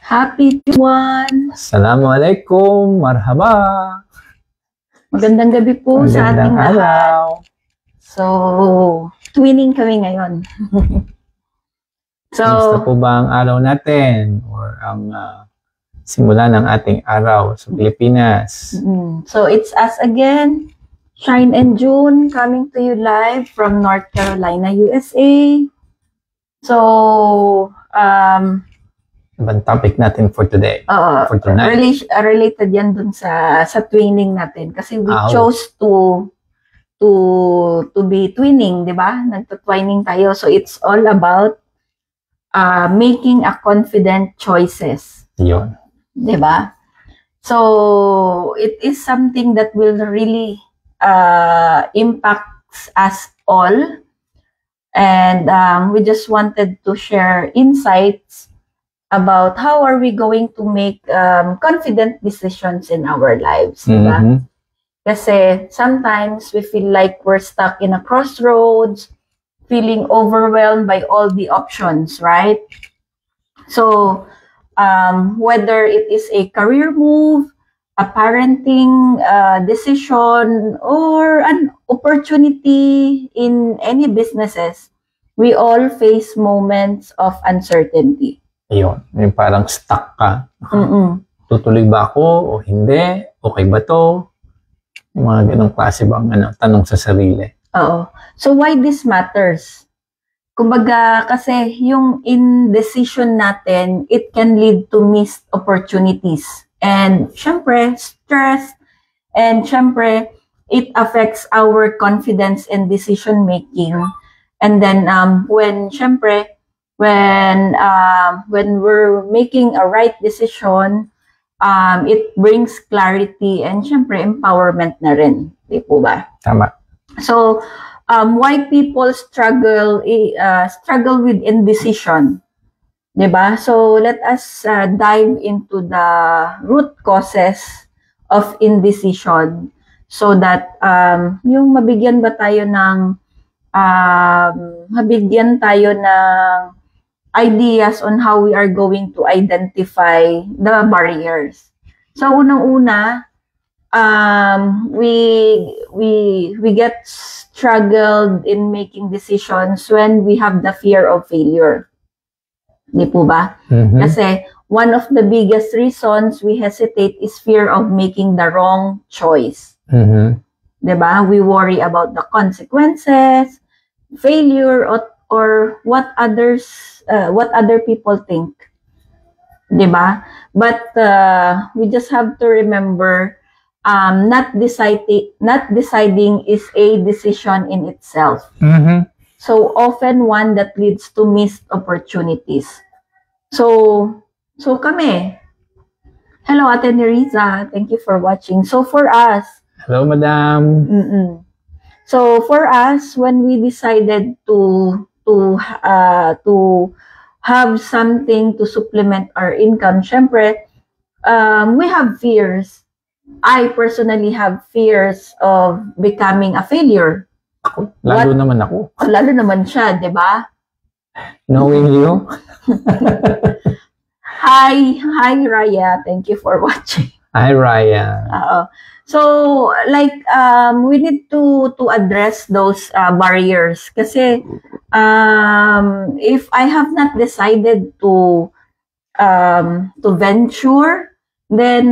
Happy one. Assalamualaikum, marhaba. Magandang gabi po sa ating Magandang lahat. araw. So, twinning kami ngayon. Kamusta po ba ang araw natin? Or ang simula ng ating araw sa Pilipinas? So, it's us again, Shine and June, coming to you live from North Carolina, USA. So, Ibang topic natin for today. For tonight. related yan dun sa twinning natin. Kasi we chose to be twinning, di ba? Nagtutwining tayo. So, it's all about making a confident choices. Yun. Di ba? So, it is something that will really impact us all. And we just wanted to share insights about how are we going to make confident decisions in our lives, diba? Kasi sometimes we feel like we're stuck in a crossroads, feeling overwhelmed by all the options, right? So, whether it is a career move, a parenting decision, or an opportunity in any businesses, we all face moments of uncertainty. Ayun. Yung parang stuck ka. Tutuloy ba ako o hindi? Okay ba to? Yung mga ganong klase bang tanong sa sarili. Oo. So why this matters? Kumbaga kasi yung indecision natin, it can lead to missed opportunities. And syempre, stress. And syempre, it affects our confidence and decision making. And then when we're making a right decision, it brings clarity and syempre empowerment na rin, di po ba? Tama. So, why people struggle with indecision, di ba? So, let us dive into the root causes of indecision so that yung mabigyan tayo ng ideas on how we are going to identify the barriers. So, unang-una, we get struggled in making decisions when we have the fear of failure. Di po ba? Kasi one of the biggest reasons we hesitate is fear of making the wrong choice. Di ba? We worry about the consequences, failure, or what other people think, diba? But we just have to remember, not deciding is a decision in itself. So often one that leads to missed opportunities. So kami. Hello, Ate Nerissa. Thank you for watching. So for us. Hello, Madam. So for us, when we decided to have something to supplement our income, syempre, we have fears. I personally have fears of becoming a failure. Lalo naman siya, di ba? Knowing you. Hi, Raya. Thank you for watching. Hi, Raya. So, like, we need to address those barriers. Kasi, if I have not decided to venture, then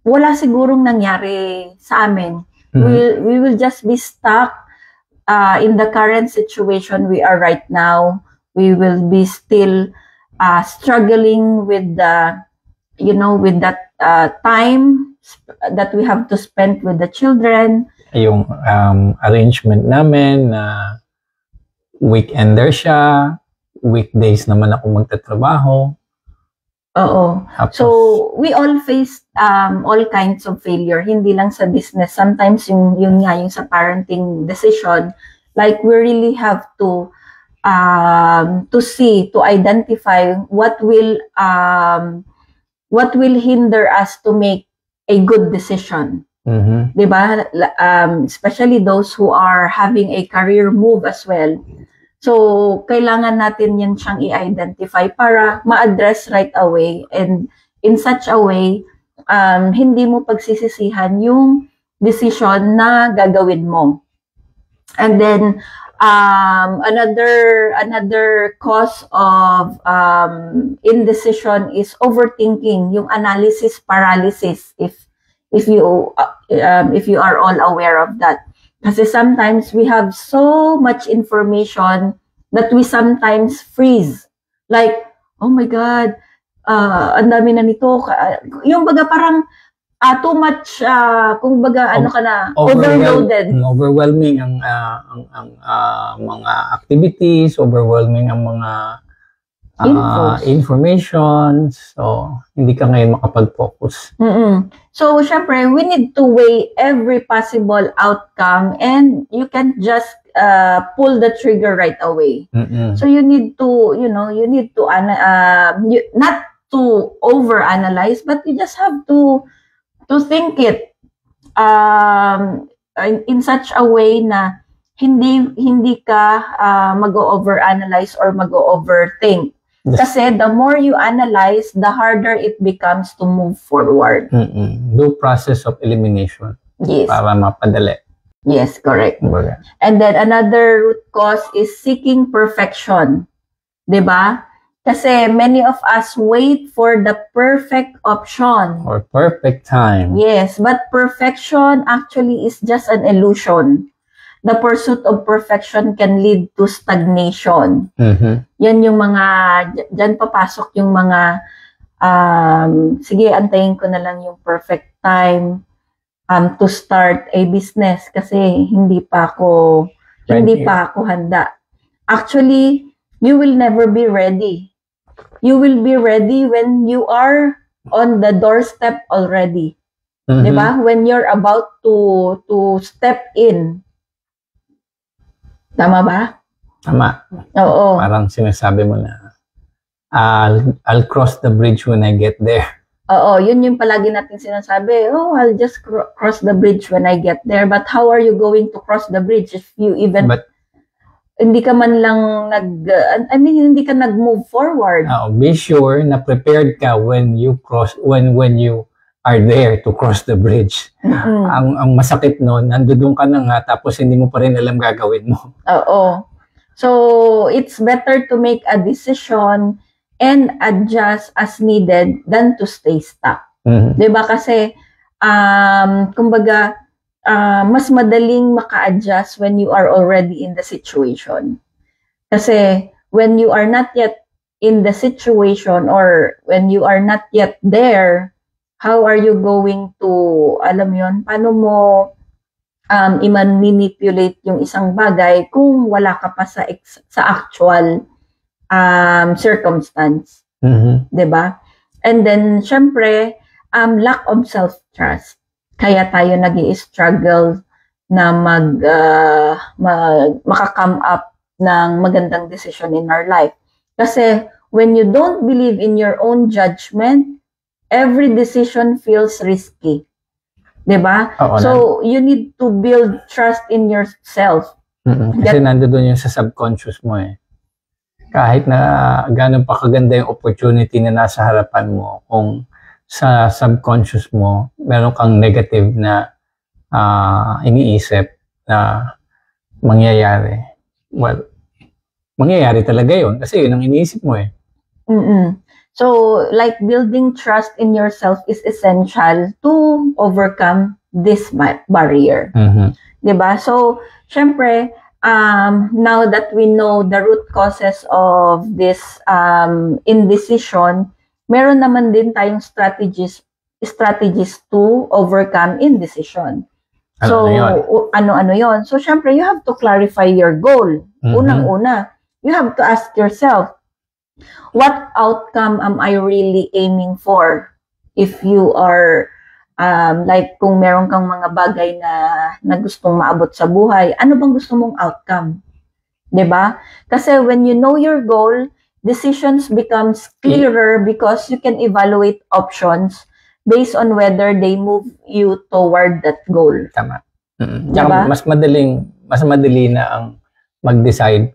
wala sigurong nangyari sa amin. We will just be stuck in the current situation we are right now. We will be still struggling with that time that we have to spend with the children. Yung arrangement namin na weekender siya, weekdays naman ako magtatrabaho. Oo. So, we all face all kinds of failure, hindi lang sa business. Sometimes yung sa parenting decision, like we really have to identify what will hinder us to make a good decision. Diba? Especially those who are having a career move as well. So, kailangan natin yan siyang i-identify para ma-address right away, and in such a way, hindi mo pagsisisihan yung decision na gagawin mo. And then, another cause of indecision is overthinking, yung analysis paralysis, if you are all aware of that. Kasi sometimes we have so much information that we sometimes freeze. Like, oh my God, ang dami na nito. Yung baga parang too much, kung baga ano ka na, overloaded. Overwhelming ang mga activities, overwhelming ang mga information. So, hindi ka ngayon makapag-focus. So, syempre, we need to weigh every possible outcome, and you can't just pull the trigger right away. So, you need to, not to overanalyze, but you just have to think it in such a way na hindi ka mag-overanalyze or mag-overthink. Kasi the more you analyze, the harder it becomes to move forward. Do process of elimination. Yes. Para mapadali. Yes, correct. And then another root cause is seeking perfection. 'Di ba? Kasi many of us wait for the perfect option. Or perfect time. Yes, but perfection actually is just an illusion. The pursuit of perfection can lead to stagnation. Yan yung mga, dyan papasok yung mga, sige, antayin ko na lang yung perfect time to start a business kasi hindi pa ako handa. Actually, you will never be ready. You will be ready when you are on the doorstep already. Diba? When you're about to step in. Tama ba? Tama. Oo. Parang sinasabi mo na, I'll cross the bridge when I get there. Oo, yun yung palagi natin sinasabi, I'll just cross the bridge when I get there. But how are you going to cross the bridge if you even, hindi ka man lang hindi ka nag-move forward. Be sure na prepared ka when you are there to cross the bridge. Ang masakit nun, nandoon ka na nga, tapos hindi mo pa rin alam gagawin mo. Oo. So, it's better to make a decision and adjust as needed than to stay stuck. Diba? Kasi, kumbaga, mas madaling maka-adjust when you are already in the situation. Kasi, when you are not yet in the situation or when you are not yet there, how are you going to, alam yon, paano mo i-manipulate yung isang bagay kung wala ka pa sa actual circumstance. Diba? And then, syempre, lack of self-trust. Kaya tayo nag-i-struggle na maka-come up ng magandang decision in our life. Kasi, when you don't believe in your own judgment, every decision feels risky. Diba? So, you need to build trust in yourself. Kasi nandoon yung sa subconscious mo eh. Kahit na gano'n pa kaganda yung opportunity na nasa harapan mo, kung sa subconscious mo, meron kang negative na iniisip na mangyayari. Well, mangyayari talaga yun kasi yun ang iniisip mo eh. So, like building trust in yourself is essential to overcome this barrier. Diba? So, syempre, now that we know the root causes of this indecision, meron naman din tayong strategies to overcome indecision. So, ano-ano yon? So, syempre, you have to clarify your goal. Unang-una, you have to ask yourself, what outcome am I really aiming for? If you are, like kung meron kang mga bagay na gustong maabot sa buhay, ano bang gusto mong outcome? 'Di ba? Kasi when you know your goal, decisions becomes clearer because you can evaluate options based on whether they move you toward that goal. Tama. Diba? Mas madali na ang mag-decide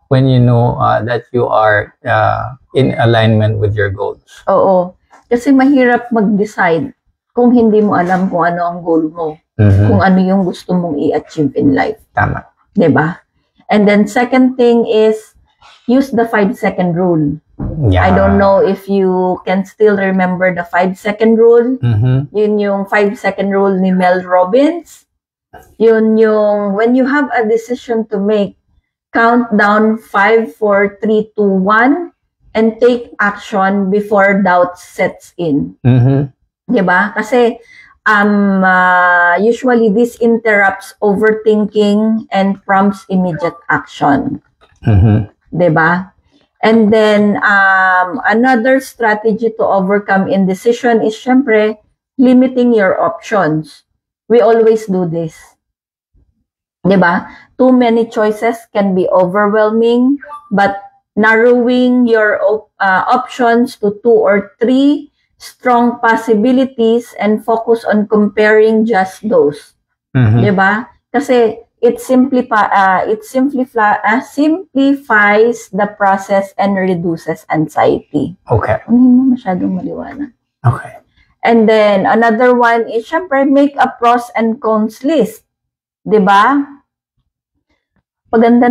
when you know that you are in alignment with your goals. Oo. Kasi mahirap mag-decide kung hindi mo alam kung ano ang goal mo. Kung ano yung gusto mong i-achieve in life. Tama. Diba? And then second thing is, use the 5-second rule. Yeah. I don't know if you can still remember the 5-second rule. Yun yung 5-second rule ni Mel Robbins. Yun yung, when you have a decision to make, count down 5, 4, 3, 2, 1, and take action before doubt sets in. Diba? Kasi, usually this interrupts overthinking and prompts immediate action. Diba? And then, another strategy to overcome indecision is, syempre, limiting your options. We always do this. Diba? Too many choices can be overwhelming, but narrowing your options to 2 or 3 strong possibilities and focus on comparing just those. Diba? Kasi it simplifies the process and reduces anxiety. Okay. Hindi mo masyadong maliwanag. Okay. And then, another one is, syempre, make a pros and cons list. Diba? Paganda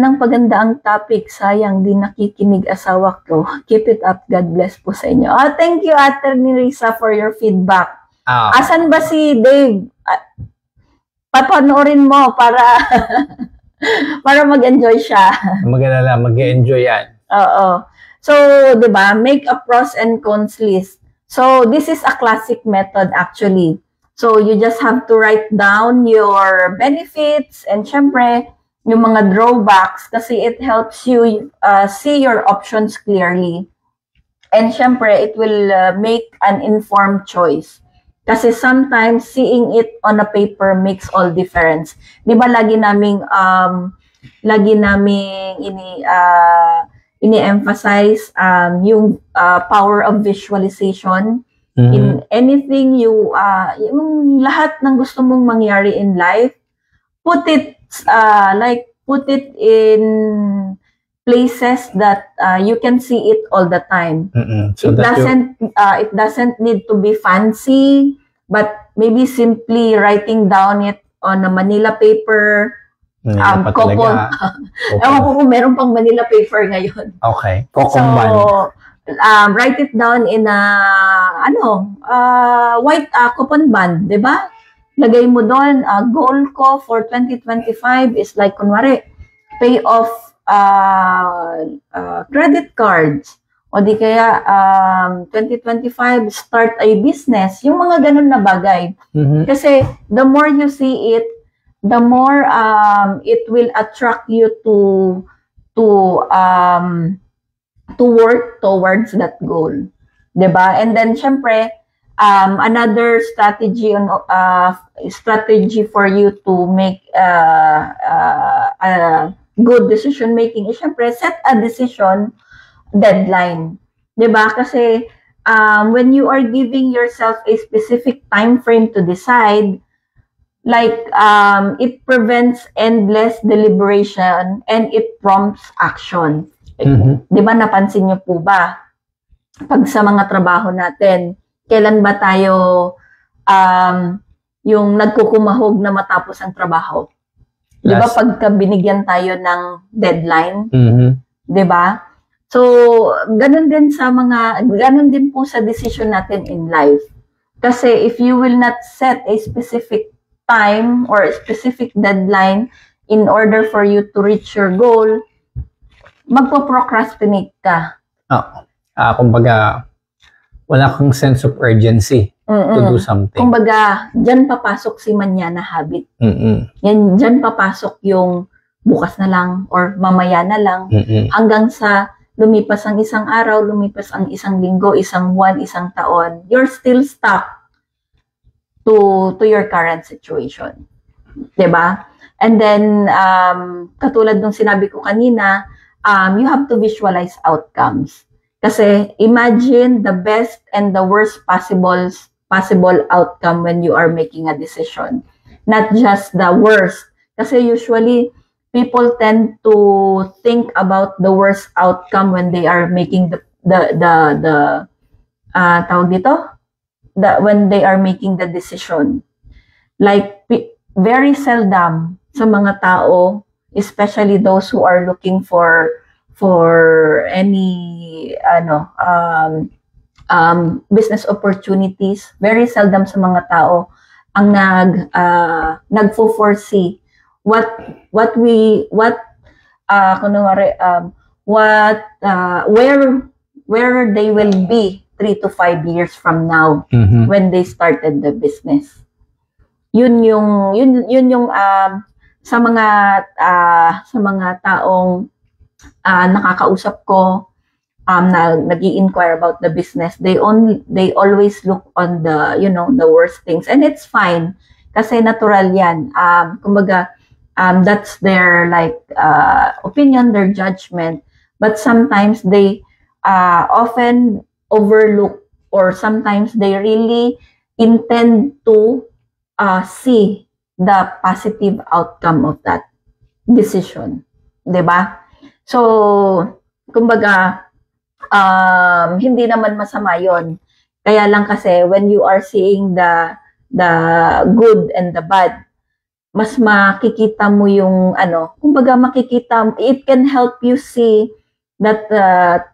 ang topic. Sayang, di nakikinig asawa ko. Keep it up. God bless po sa inyo. Oh, thank you, Ate Nerissa, for your feedback. Asan ba si Dave? Papanoorin mo para para mag-enjoy siya. Mag-alala, mag-enjoy yan. Oo. So, diba, make a pros and cons list. So, this is a classic method actually. So, you just have to write down your benefits and syempre, yung mga drawbacks kasi it helps you see your options clearly. And syempre, it will make an informed choice. Kasi sometimes, seeing it on a paper makes all difference. Di ba lagi naming ini-emphasize yung power of visualization. In anything yung lahat ng gusto mong mangyari in life, put it in places that you can see it all the time. So it doesn't need to be fancy, but maybe simply writing down it on a Manila paper. Ewan ko kung meron pang Manila paper ngayon. Okay. So, write it down in a white coupon band, di ba? Lagay mo doon, goal ko for 2025 is like, kunwari, pay off credit cards. O di kaya, 2025, start a business. Yung mga ganun na bagay. Kasi, the more you see it, the more it will attract you to work towards that goal. Diba? And then, syempre, another strategy for you to make good decision making is, syempre, set a decision deadline. Diba? Kasi when you are giving yourself a specific time frame to decide, like it prevents endless deliberation and it prompts action. Diba, napansin niyo po ba? Pag sa mga trabaho natin, kailan ba tayo yung nagkukumahog na matapos ang trabaho? Diba, pagka binigyan tayo ng deadline? Diba? So, ganun din po sa decision natin in life. Kasi if you will not set a specific time or a specific deadline in order for you to reach your goal, magpo-procrastinate ka. Kumbaga, wala kang sense of urgency to do something. Kumbaga, dyan papasok si manyana habit. Dyan papasok yung bukas na lang or mamaya na lang hanggang sa lumipas ang isang araw, lumipas ang isang linggo, isang buwan, isang taon. You're still stuck to your current situation. Diba? And then, katulad ng sinabi ko kanina, you have to visualize outcomes. Kasi imagine the best and the worst possible outcome when you are making a decision. Not just the worst. Kasi usually, people tend to think about the worst outcome when they are making tawag dito, when they are making the decision. Like, very seldom sa mga tao, especially those who are looking for any business opportunities, very seldom sa mga tao ang nagfo-foresee where they will be 3 to 5 years from now when they started the business. Yun yung sa mga taong nakakausap ko, nag-i-inquire about the business, they always look on the the worst things, and it's fine kasi natural yan. Kumbaga, that's their opinion, their judgment, but sometimes they often overlook, or sometimes they really intend to see the positive outcome of that decision, 'di ba? So, kumbaga, hindi naman masama 'yon. Kaya lang kasi when you are seeing the good and the bad, mas makikita mo yung kumbaga it can help you see that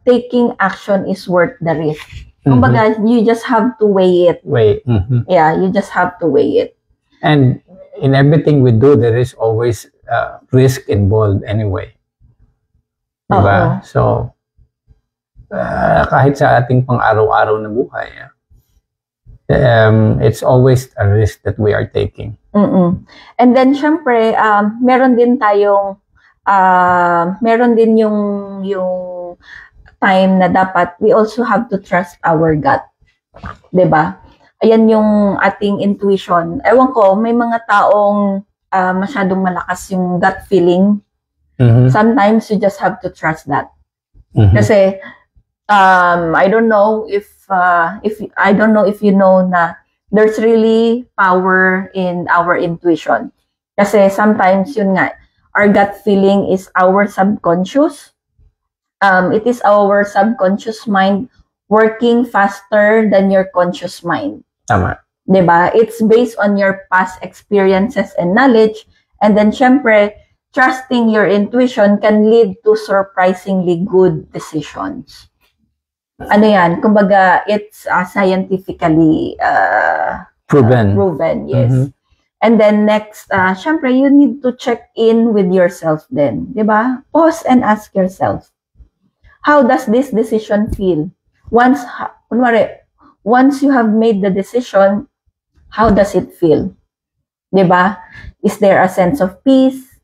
taking action is worth the risk. Kumbaga, you just have to weigh it. Yeah, you just have to weigh it. And in everything we do, there is always risk involved anyway. Diba? So, kahit sa ating pang-araw-araw na buhay, it's always a risk that we are taking. And then, syempre, meron din yung time na dapat we also have to trust our gut. 'Di ba? Ayan yung ating intuition. Ewan ko, may mga taong masyadong malakas yung gut feeling. Sometimes you just have to trust that. Kasi I don't know if you know na there's really power in our intuition. Kasi sometimes yun nga, our gut feeling is our subconscious. It is our subconscious mind working faster than your conscious mind. Tama. 'Di ba? It's based on your past experiences and knowledge, and then syempre, trusting your intuition can lead to surprisingly good decisions. Ano yan? Kumbaga, it's scientifically proven, yes. And then next, syempre, you need to check in with yourself then. 'Di ba? Pause and ask yourself, how does this decision feel? Once you have made the decision, how does it feel? 'Di ba? Is there a sense of peace,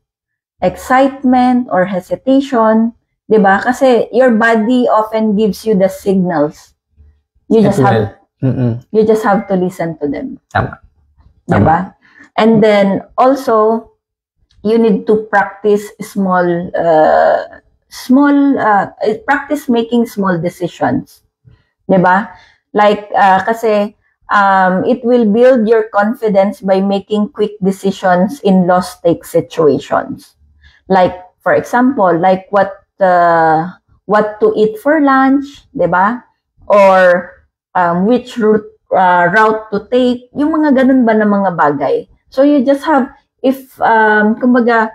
excitement, or hesitation? 'Di ba? Kasi your body often gives you the signals. You just have to listen to them. Tama. 'Di ba? And then also, you need to practice practice making small decisions. 'Di ba? Like, kasi it will build your confidence by making quick decisions in low-stake situations. Like, for example, like what to eat for lunch, 'di ba? Or which route to take, yung mga ganun ba na mga bagay. So you just have, kumbaga,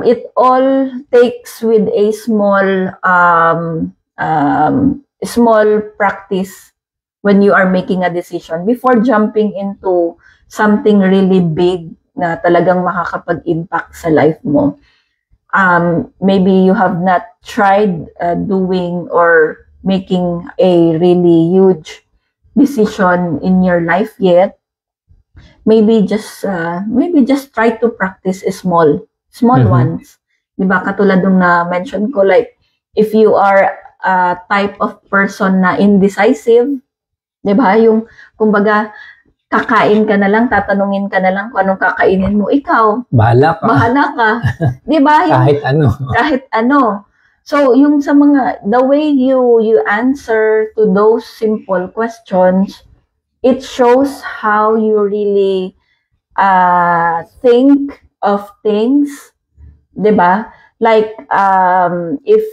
it all takes with a small practice when you are making a decision before jumping into something really big na talagang makakapag-impact sa life mo. Maybe you have not tried doing or making a really huge decision in your life yet. Maybe just try to practice small ones. Diba? Katulad nung na-mention ko, like, if you are a type of person na indecisive, diba? Yung, kumbaga, kakain ka na lang, tatanungin ka na lang kung anong kakainin mo. Ikaw, bahala ka. Diba? Yung, kahit ano. So, yung sa the way you answer to those simple questions, it shows how you really think of things 'Diba? Like, if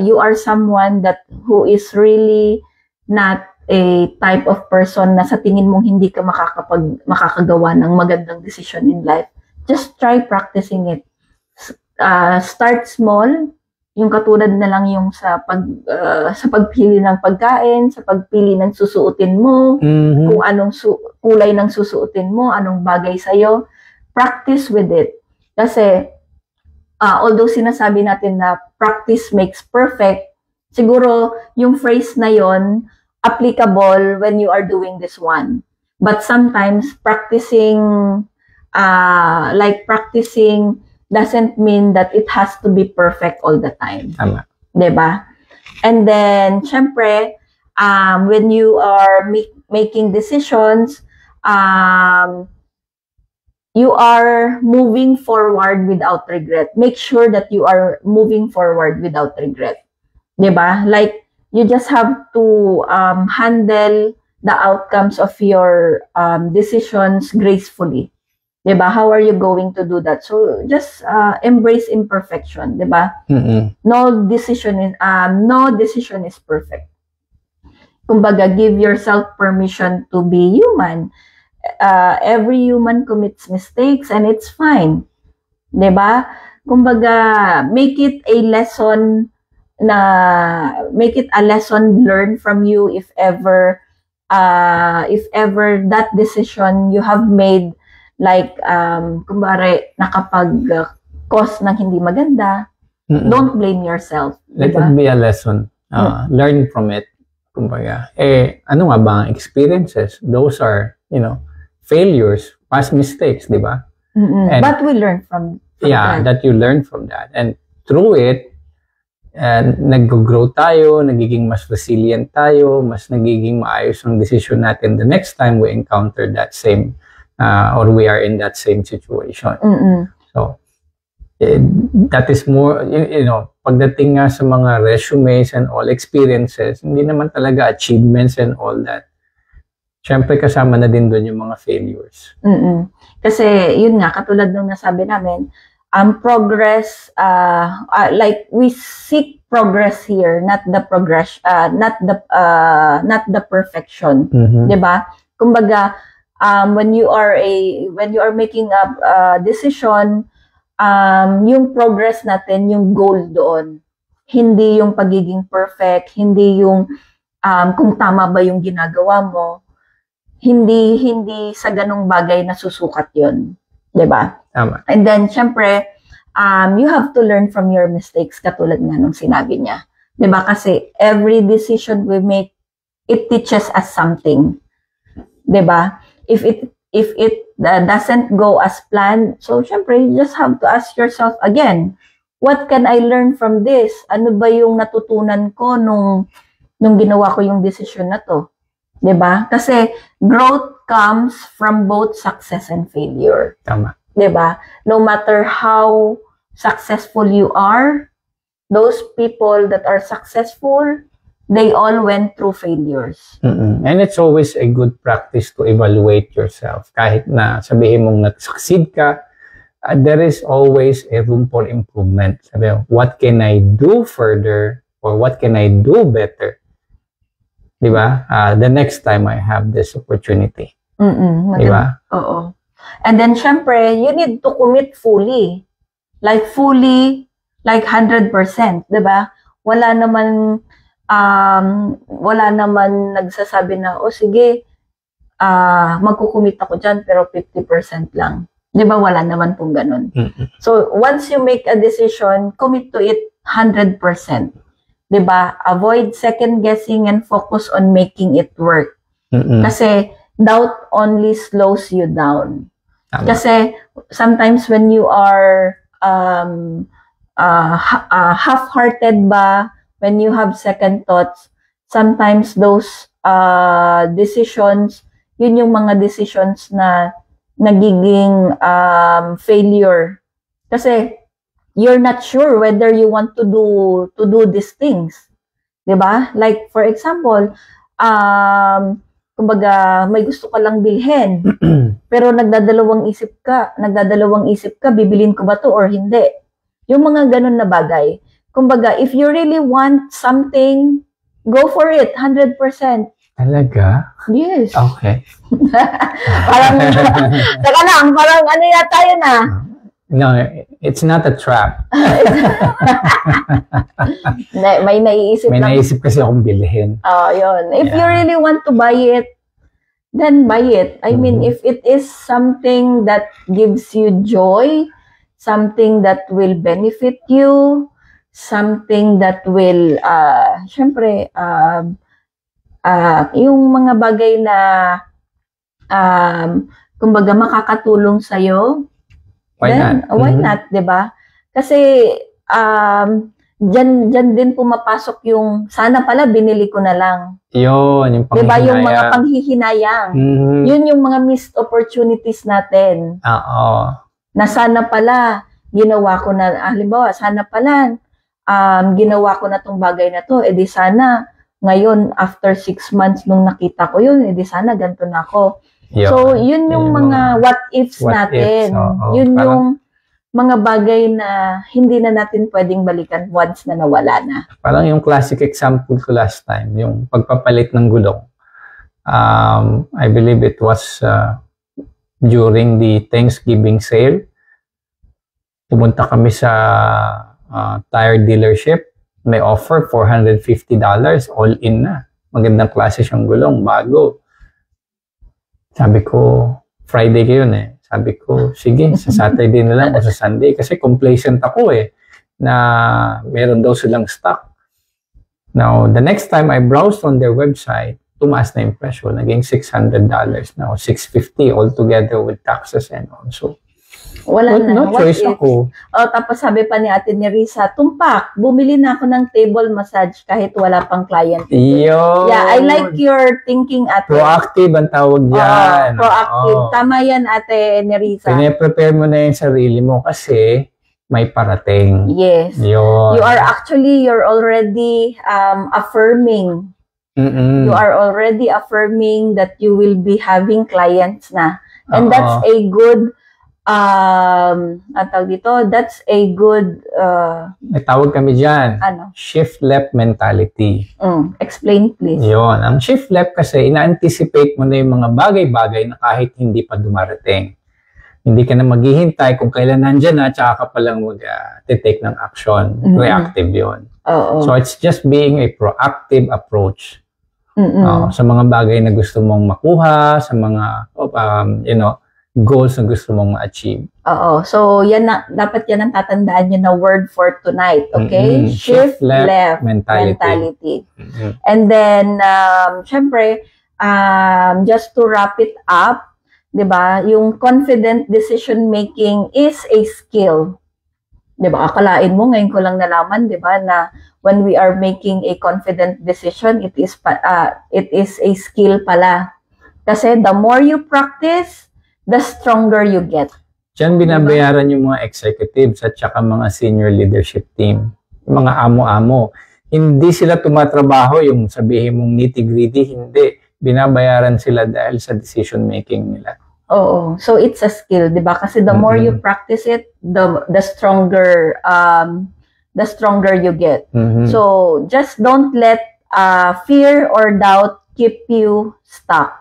you are someone who is really not a type of person na sa tingin mong hindi ka makakagawa ng magandang decision in life, just try practicing it. Start small, yung katulad na lang yung sa pagpili ng pagkain, sa pagpili ng susuotin mo, kung anong kulay ng susuotin mo, anong bagay sa'yo, practice with it. Kasi, although sinasabi natin na practice makes perfect, siguro yung phrase na yon applicable when you are doing this one. But sometimes practicing doesn't mean that it has to be perfect all the time. Tama. 'Di ba? And then syempre, when you are making decisions, you are moving forward without regret. Make sure that you are moving forward without regret. 'Di ba? Like, you just have to handle the outcomes of your decisions gracefully. 'Di ba? How are you going to do that? So just embrace imperfection, 'di ba? No decision is perfect. Kumbaga, give yourself permission to be human. Every human commits mistakes and it's fine. 'Di ba? Kumbaga, make it a lesson learned from you if ever that decision you have made, like, kumbari, nakapag-cause ng hindi maganda, don't blame yourself. Let it be a lesson. Learn from it. Kumbaga, ano nga ba ang experiences? Those are, failures, past mistakes, di ba? But we learn from that you learn from that. And through it, nag-grow tayo, nagiging mas resilient tayo, mas nagiging maayos ang decision natin the next time we encounter that same or we are in that same situation. So, that is more, pagdating nga sa mga resumes and all experiences, hindi naman talaga achievements and all that. Siyempre, kasama na din doon yung mga failures. Kasi, yun nga, katulad nung nasabi namin, progress, like, we seek progress here, not the perfection. 'Di ba? Kumbaga, when you are making a decision, yung progress natin, yung goal doon, hindi yung pagiging perfect, hindi yung kung tama ba yung ginagawa mo, hindi sa ganung bagay na susukat yun. 'Di ba? Tama. And then, syempre, you have to learn from your mistakes, katulad nga nung sinabi niya. 'Di ba? Kasi every decision we make, it teaches us something. 'Di ba? If it doesn't go as planned, so syempre, you just have to ask yourself again, what can I learn from this? Ano ba yung natutunan ko nung ginawa ko yung decision na to? 'Di ba? Kasi growth comes from both success and failure. Tama. 'Di ba? No matter how successful you are, those people that are successful, they all went through failures. And it's always a good practice to evaluate yourself. Kahit na sabihin mong nag-succeed ka, there is always a room for improvement. Sabi mo, what can I do further or what can I do better? Di ba? The next time I have this opportunity. Di ba? Oo. And then, syempre, you need to commit fully. Like 100%. Di ba? Wala naman nagsasabi na, sige, magkukumit ako dyan, pero 50% lang. Di ba? Wala naman pong ganun. So, once you make a decision, commit to it 100%. Di ba? Avoid second guessing and focus on making it work. Kasi doubt only slows you down. Kasi sometimes when you are half-hearted ba, when you have second thoughts, sometimes those decisions, yun yung mga decisions na nagiging failure. Kasi you're not sure whether you want to do these things. 'Di ba? Like, for example, kumbaga, may gusto ka lang bilhin. Pero nagdadalawang isip ka, bibilin ko ba to or hindi? Yung mga ganun na bagay. Kumbaga, if you really want something, go for it, 100%. Talaga? Yes. Okay. Parang, saka lang, parang ano yata yun No, it's not a trap. May naiisip May lang. naisip kasi akong bilhin. Yun. If you really want to buy it, then buy it. I mean, if it is something that gives you joy, something that will benefit you, something that will, syempre, yung mga bagay na, kumbaga, makakatulong sa'yo, Why not, diba? Kasi, dyan din pumapasok yung, sana pala binili ko na lang. Yung panghihinayang. Diba, yung mga panghihinayang. Yun yung mga missed opportunities natin. Oo. Na sana pala, ginawa ko na, halimbawa, sana pala, ginawa ko na tong bagay na to, edi sana, ngayon, after 6 months nung nakita ko yun, edi sana ganito na ako. So, yun yung mga what ifs natin. Yun yung mga bagay na hindi na natin pwedeng balikan once na nawala na. Parang yung classic example ko last time, yung pagpapalit ng gulong. I believe it was during the Thanksgiving sale. Pumunta kami sa tire dealership. May offer, $450, all in na. Magandang klase siyang gulong, bago. Sabi ko, Friday yun eh. Sabi ko, sige, sa Saturday na lang o sa Sunday. Kasi complacent ako na meron daw silang stock. Now, the next time I browsed on their website, tumaas na yung presyo. Naging $600 na o $650 altogether with taxes and all. So, wala na. No choice ako. Tapos sabi pa ni Ate Nerissa, tumpak, bumili na ako ng table massage kahit wala pang client. Yo! Yeah, I like your thinking, Ate. Proactive ang tawag yan. Proactive. Tama yan, Ate Nerissa. Pine-prepare mo na yung sarili mo kasi may parating. Yes. Yun. You're already affirming. You are already affirming that you will be having clients na. And that's a good that's a good may tawag kami dyan. Ano? Shift left mentality. Explain please. Yun. Ang shift left kasi ina-anticipate mo na yung mga bagay-bagay na kahit hindi pa dumarating. Hindi ka na maghihintay kung kailan nandyan na tsaka ka palang mag-take ng action. Reactive yun. So it's just being a proactive approach sa mga bagay na gusto mong makuha, sa mga goals na gusto mong ma-achieve. So, dapat yan ang tatandaan nyo na word for tonight, okay? Shift left mentality. And then, syempre, just to wrap it up, diba, yung confident decision making is a skill. Diba, akalain mo, ngayon ko lang nalaman, diba, na when we are making a confident decision, it is a skill pala. Kasi the more you practice, the stronger you get. Diyan binabayaran yung mga executives at saka mga senior leadership team. Yung mga amo-amo. Hindi sila tumatrabaho yung sabihin mong nitty-gritty. Hindi. Binabayaran sila dahil sa decision making nila. So it's a skill, di ba? Kasi the more you practice it, the stronger you get. So just don't let fear or doubt keep you stuck.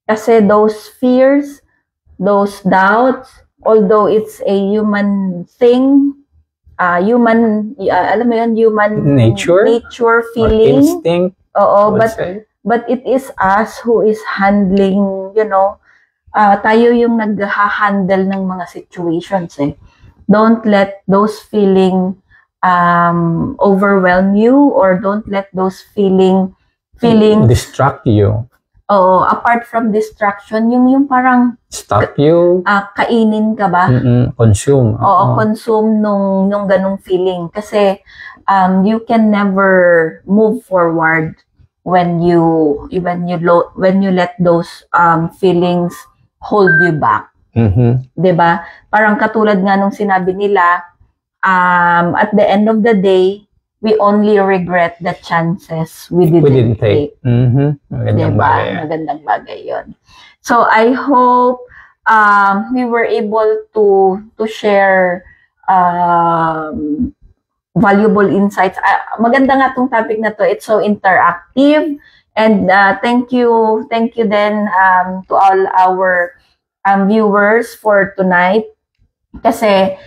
Kasi those fears, those doubts, although it's a human thing, human nature feeling, instinct, but it is us who is handling, tayo yung nag-handle ng mga situations Don't let those feeling overwhelm you, or don't let those feelings distract you. Apart from distraction, yung parang stop you. Kainin ka ba? Consume. Consume nung ganung feeling. Kasi you can never move forward when you let those feelings hold you back. 'Di ba? Parang katulad nga nung sinabi nila, at the end of the day, we only regret the chances we didn't take. Magandang Diba? bagay. Magandang bagay yun. So, I hope we were able to share valuable insights. Maganda nga tong topic na to. It's so interactive. And thank you then to all our viewers for tonight. Kasi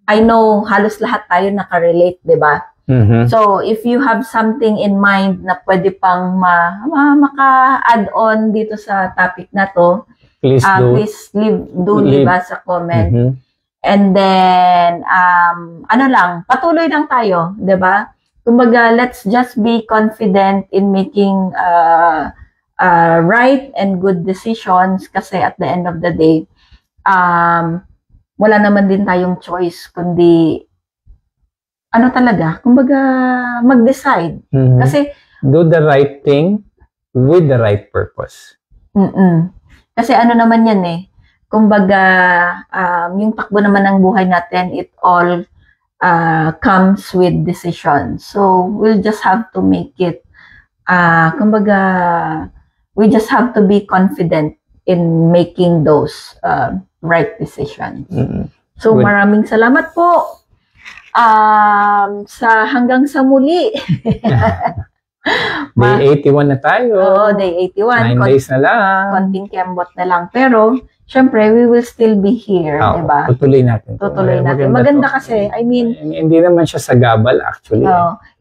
I know halos lahat tayo nakarelate, di ba? So, if you have something in mind na pwede pang maka-add on dito sa topic na to, please leave us a comment. And then, patuloy lang tayo, di ba? Kumbaga, let's just be confident in making right and good decisions kasi at the end of the day, wala naman din tayong choice kundi kumbaga mag-decide. Kasi do the right thing with the right purpose. Kasi naman yan kumbaga yung takbo naman ng buhay natin, it all comes with decisions. So we'll just have to make it kumbaga we just have to be confident in making those right decisions. So maraming salamat po. Hanggang sa muli. Day 81 na tayo. Oo, day 81. 9 days na lang. Konting kembot na lang. Pero, syempre, we will still be here, diba? Tutuloy natin. Maganda kasi, I mean, hindi naman siya sagabal actually.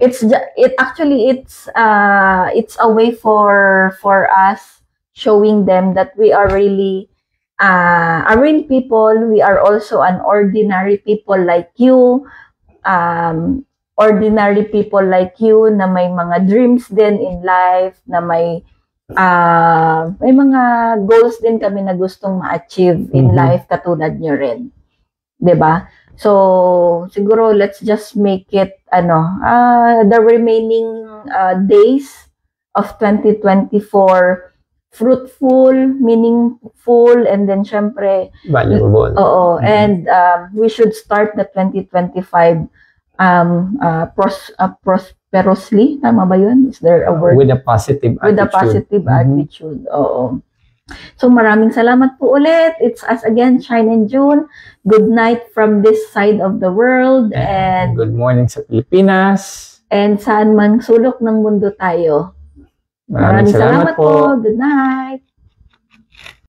It's a way for us showing them that we are really a real people. We are also an ordinary people like you. Ordinary people like you na may mga dreams din in life, na may mga goals din kami na gustong ma-achieve in life katulad nyo rin. 'Di ba? So, siguro let's just make it the remaining days of 2024 fruitful, meaningful, and then syempre valuable. And we should start the 2025 prosperously. Tama ba yun? Is there a word? With a positive attitude. With a positive attitude. Oo. So maraming salamat po ulit. It's us again, Shine and June. Good night from this side of the world. And good morning sa Pilipinas. And saan man sulok ng mundo tayo. Maraming salamat po. Good night.